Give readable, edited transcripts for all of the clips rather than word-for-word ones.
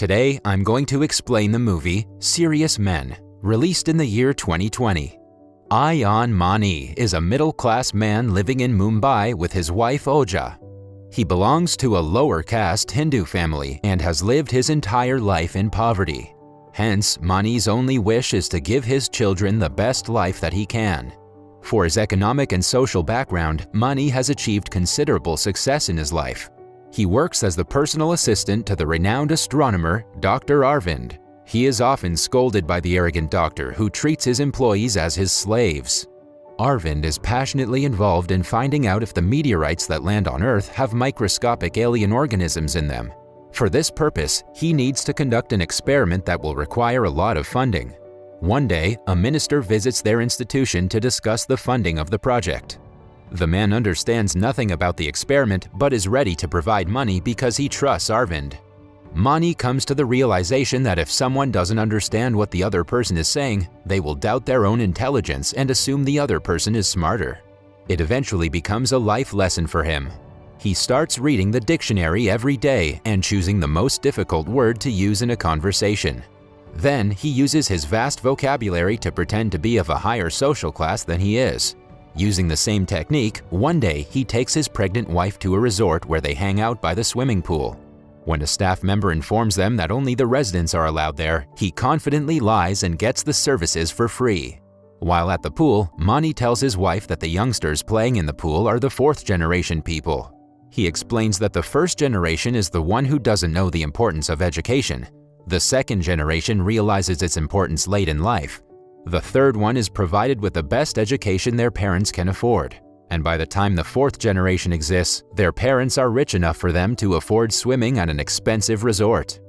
Today, I'm going to explain the movie Serious Men, released in the year 2020. Ayyan Mani is a middle-class man living in Mumbai with his wife Oja. He belongs to a lower caste Hindu family and has lived his entire life in poverty. Hence, Mani's only wish is to give his children the best life that he can. For his economic and social background, Mani has achieved considerable success in his life. He works as the personal assistant to the renowned astronomer, Dr. Arvind. He is often scolded by the arrogant doctor who treats his employees as his slaves. Arvind is passionately involved in finding out if the meteorites that land on Earth have microscopic alien organisms in them. For this purpose, he needs to conduct an experiment that will require a lot of funding. One day, a minister visits their institution to discuss the funding of the project. The man understands nothing about the experiment but is ready to provide money because he trusts Arvind. Mani comes to the realization that if someone doesn't understand what the other person is saying, they will doubt their own intelligence and assume the other person is smarter. It eventually becomes a life lesson for him. He starts reading the dictionary every day and choosing the most difficult word to use in a conversation. Then he uses his vast vocabulary to pretend to be of a higher social class than he is. Using the same technique, one day he takes his pregnant wife to a resort where they hang out by the swimming pool. When a staff member informs them that only the residents are allowed there, he confidently lies and gets the services for free. While at the pool, Mani tells his wife that the youngsters playing in the pool are the fourth-generation people. He explains that the first generation is the one who doesn't know the importance of education. The second generation realizes its importance late in life. The third one is provided with the best education their parents can afford. And by the time the fourth generation exists, their parents are rich enough for them to afford swimming at an expensive resort.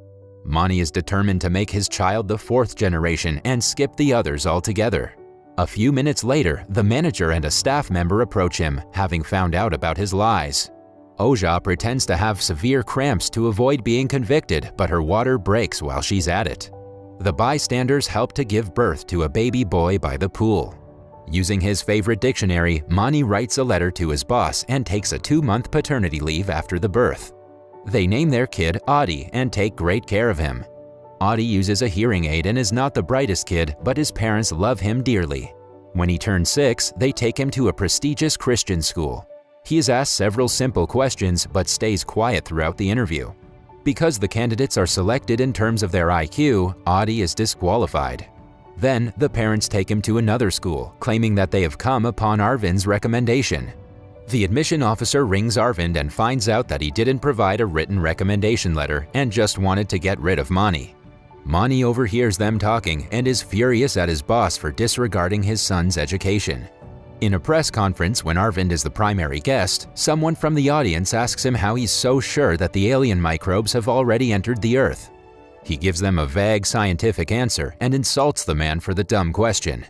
Mani is determined to make his child the fourth generation and skip the others altogether. A few minutes later, the manager and a staff member approach him, having found out about his lies. Oja pretends to have severe cramps to avoid being convicted, but her water breaks while she's at it. The bystanders help to give birth to a baby boy by the pool. Using his favorite dictionary, Mani writes a letter to his boss and takes a 2-month paternity leave after the birth. They name their kid Adi and take great care of him. Adi uses a hearing aid and is not the brightest kid, but his parents love him dearly. When he turns 6, they take him to a prestigious Christian school. He is asked several simple questions but stays quiet throughout the interview. Because the candidates are selected in terms of their IQ, Adi is disqualified. Then, the parents take him to another school, claiming that they have come upon Arvind's recommendation. The admission officer rings Arvind and finds out that he didn't provide a written recommendation letter and just wanted to get rid of Mani. Mani overhears them talking and is furious at his boss for disregarding his son's education. In a press conference when Arvind is the primary guest, someone from the audience asks him how he's so sure that the alien microbes have already entered the Earth. He gives them a vague scientific answer and insults the man for the dumb question.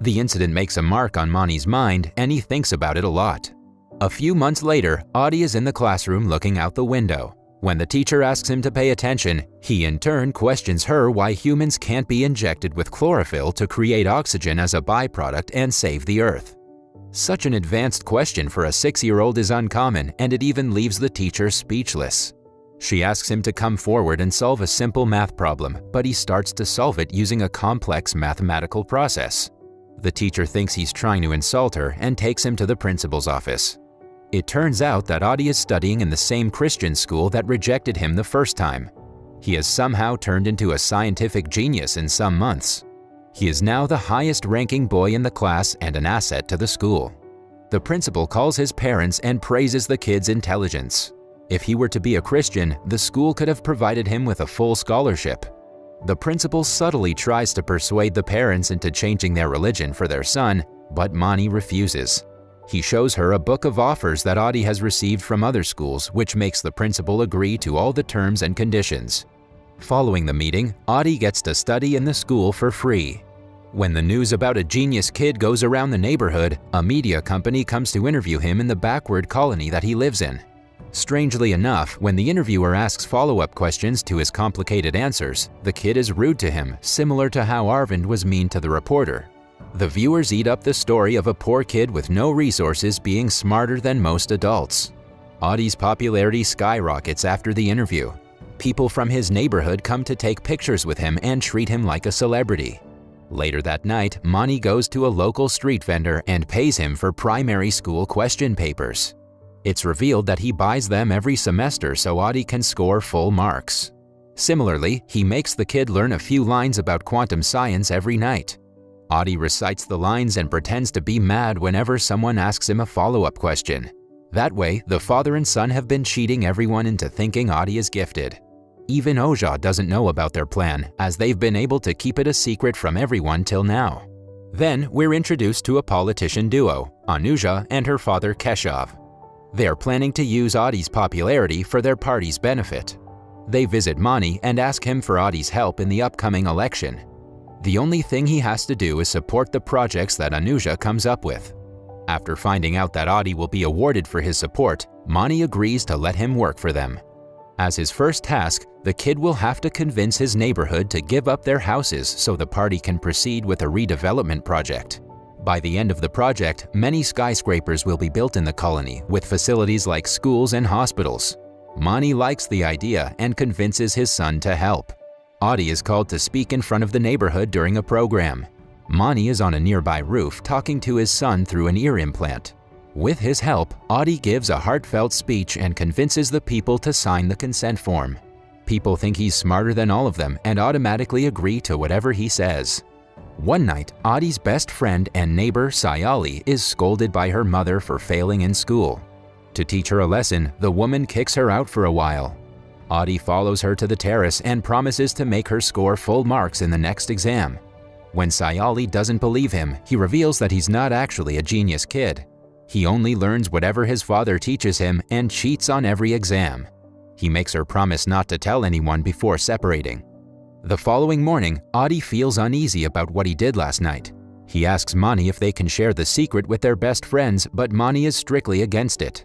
The incident makes a mark on Mani's mind and he thinks about it a lot. A few months later, Adi is in the classroom looking out the window. When the teacher asks him to pay attention, he in turn questions her why humans can't be injected with chlorophyll to create oxygen as a byproduct and save the Earth. Such an advanced question for a 6-year-old is uncommon, and it even leaves the teacher speechless. She asks him to come forward and solve a simple math problem, but he starts to solve it using a complex mathematical process. The teacher thinks he's trying to insult her and takes him to the principal's office. It turns out that Adi is studying in the same Christian school that rejected him the first time. He has somehow turned into a scientific genius in some months. He is now the highest-ranking boy in the class and an asset to the school. The principal calls his parents and praises the kid's intelligence. If he were to be a Christian, the school could have provided him with a full scholarship. The principal subtly tries to persuade the parents into changing their religion for their son, but Mani refuses. He shows her a book of offers that Adi has received from other schools, which makes the principal agree to all the terms and conditions. Following the meeting, Adi gets to study in the school for free. When the news about a genius kid goes around the neighborhood, a media company comes to interview him in the backward colony that he lives in. Strangely enough, when the interviewer asks follow-up questions to his complicated answers, the kid is rude to him, similar to how Arvind was mean to the reporter. The viewers eat up the story of a poor kid with no resources being smarter than most adults. Adi's popularity skyrockets after the interview. People from his neighborhood come to take pictures with him and treat him like a celebrity. Later that night, Mani goes to a local street vendor and pays him for primary school question papers. It's revealed that he buys them every semester so Adi can score full marks. Similarly, he makes the kid learn a few lines about quantum science every night. Adi recites the lines and pretends to be mad whenever someone asks him a follow-up question. That way, the father and son have been cheating everyone into thinking Adi is gifted. Even Oja doesn't know about their plan, as they've been able to keep it a secret from everyone till now. Then, we're introduced to a politician duo, Anuja and her father Keshav. They are planning to use Adi's popularity for their party's benefit. They visit Mani and ask him for Adi's help in the upcoming election. The only thing he has to do is support the projects that Anuja comes up with. After finding out that Adi will be awarded for his support, Mani agrees to let him work for them. As his first task, the kid will have to convince his neighborhood to give up their houses so the party can proceed with a redevelopment project. By the end of the project, many skyscrapers will be built in the colony with facilities like schools and hospitals. Mani likes the idea and convinces his son to help. Adi is called to speak in front of the neighborhood during a program. Mani is on a nearby roof talking to his son through an ear implant. With his help, Adi gives a heartfelt speech and convinces the people to sign the consent form. People think he's smarter than all of them and automatically agree to whatever he says. One night, Adi's best friend and neighbor Sayali is scolded by her mother for failing in school. To teach her a lesson, the woman kicks her out for a while. Adi follows her to the terrace and promises to make her score full marks in the next exam. When Sayali doesn't believe him, he reveals that he's not actually a genius kid. He only learns whatever his father teaches him and cheats on every exam. He makes her promise not to tell anyone before separating. The following morning, Adi feels uneasy about what he did last night. He asks Mani if they can share the secret with their best friends, but Mani is strictly against it.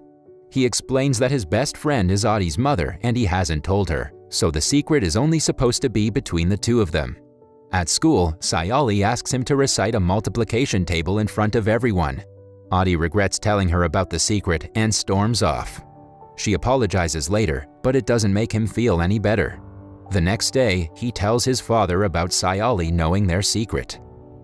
He explains that his best friend is Adi's mother and he hasn't told her, so the secret is only supposed to be between the two of them. At school, Sayali asks him to recite a multiplication table in front of everyone. Adi regrets telling her about the secret and storms off. She apologizes later, but it doesn't make him feel any better. The next day, he tells his father about Sayali knowing their secret.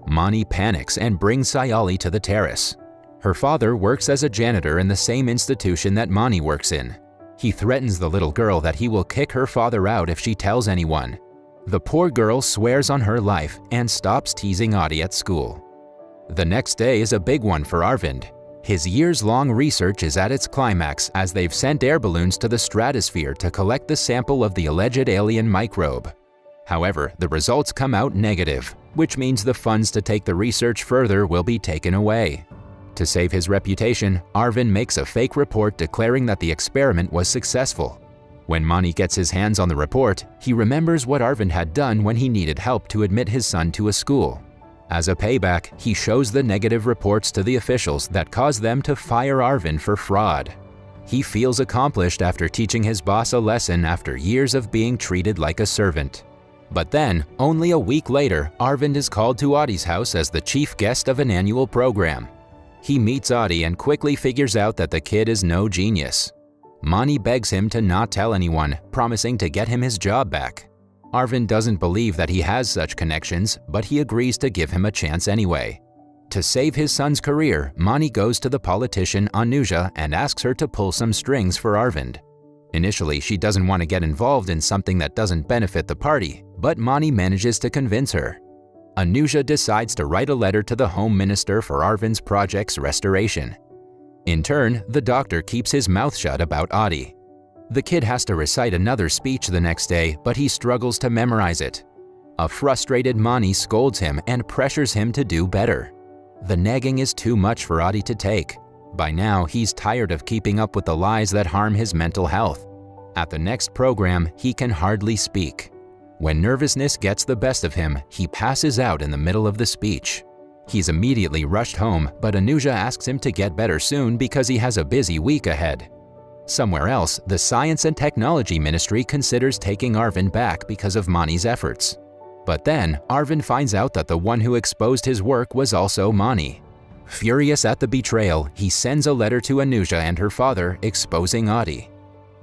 Mani panics and brings Sayali to the terrace. Her father works as a janitor in the same institution that Mani works in. He threatens the little girl that he will kick her father out if she tells anyone. The poor girl swears on her life and stops teasing Adi at school. The next day is a big one for Arvind. His years-long research is at its climax as they've sent air balloons to the stratosphere to collect the sample of the alleged alien microbe. However, the results come out negative, which means the funds to take the research further will be taken away. To save his reputation, Arvind makes a fake report declaring that the experiment was successful. When Mani gets his hands on the report, he remembers what Arvind had done when he needed help to admit his son to a school. As a payback, he shows the negative reports to the officials that cause them to fire Arvind for fraud. He feels accomplished after teaching his boss a lesson after years of being treated like a servant. But then, only a week later, Arvind is called to Adi's house as the chief guest of an annual program. He meets Adi and quickly figures out that the kid is no genius. Mani begs him to not tell anyone, promising to get him his job back. Arvind doesn't believe that he has such connections, but he agrees to give him a chance anyway. To save his son's career, Mani goes to the politician Anuja and asks her to pull some strings for Arvind. Initially, she doesn't want to get involved in something that doesn't benefit the party, but Mani manages to convince her. Anuja decides to write a letter to the Home Minister for Arvind's project's restoration. In turn, the doctor keeps his mouth shut about Adi. The kid has to recite another speech the next day, but he struggles to memorize it. A frustrated Mani scolds him and pressures him to do better. The nagging is too much for Adi to take. By now, he's tired of keeping up with the lies that harm his mental health. At the next program, he can hardly speak. When nervousness gets the best of him, he passes out in the middle of the speech. He's immediately rushed home, but Anuja asks him to get better soon because he has a busy week ahead. Somewhere else, the Science and Technology Ministry considers taking Arvind back because of Mani's efforts. But then, Arvind finds out that the one who exposed his work was also Mani. Furious at the betrayal, he sends a letter to Anuja and her father exposing Adi.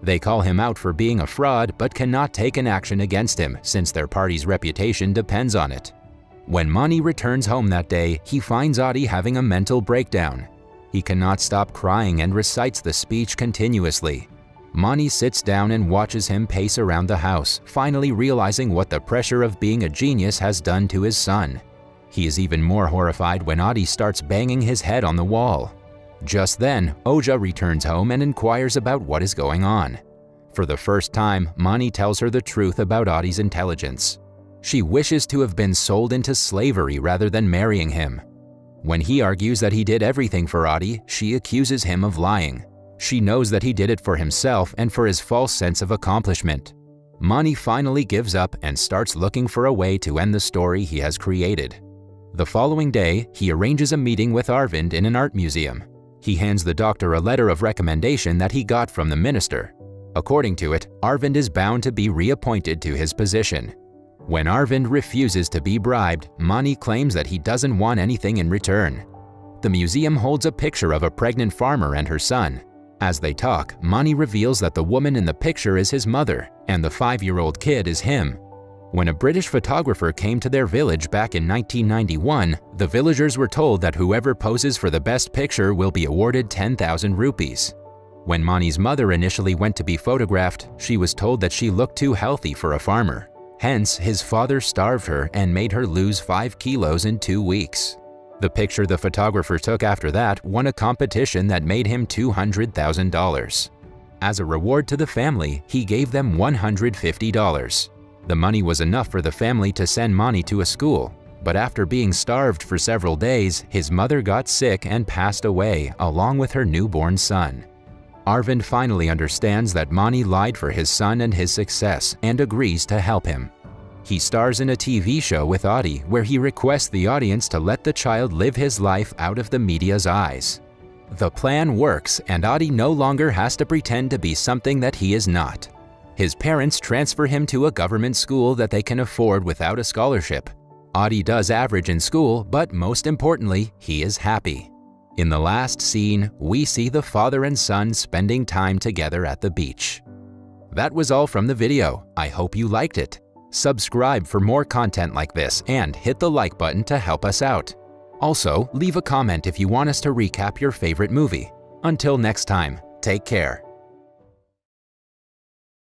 They call him out for being a fraud but cannot take an action against him since their party's reputation depends on it. When Mani returns home that day, he finds Adi having a mental breakdown. He cannot stop crying and recites the speech continuously. Mani sits down and watches him pace around the house, finally realizing what the pressure of being a genius has done to his son. He is even more horrified when Adi starts banging his head on the wall. Just then, Oja returns home and inquires about what is going on. For the first time, Mani tells her the truth about Adi's intelligence. She wishes to have been sold into slavery rather than marrying him. When he argues that he did everything for Adi, she accuses him of lying. She knows that he did it for himself and for his false sense of accomplishment. Mani finally gives up and starts looking for a way to end the story he has created. The following day, he arranges a meeting with Arvind in an art museum. He hands the doctor a letter of recommendation that he got from the minister. According to it, Arvind is bound to be reappointed to his position. When Arvind refuses to be bribed, Mani claims that he doesn't want anything in return. The museum holds a picture of a pregnant farmer and her son. As they talk, Mani reveals that the woman in the picture is his mother, and the 5-year-old kid is him. When a British photographer came to their village back in 1991, the villagers were told that whoever poses for the best picture will be awarded 10,000 rupees. When Mani's mother initially went to be photographed, she was told that she looked too healthy for a farmer. Hence, his father starved her and made her lose 5 kilos in 2 weeks. The picture the photographer took after that won a competition that made him $200,000. As a reward to the family, he gave them $150. The money was enough for the family to send Mani to a school, but after being starved for several days, his mother got sick and passed away along with her newborn son. Arvind finally understands that Mani lied for his son and his success and agrees to help him. He stars in a TV show with Adi where he requests the audience to let the child live his life out of the media's eyes. The plan works and Adi no longer has to pretend to be something that he is not. His parents transfer him to a government school that they can afford without a scholarship. Adi does average in school, but most importantly, he is happy. In the last scene, we see the father and son spending time together at the beach. That was all from the video. I hope you liked it. Subscribe for more content like this and hit the like button to help us out. Also, leave a comment if you want us to recap your favorite movie. Until next time, take care.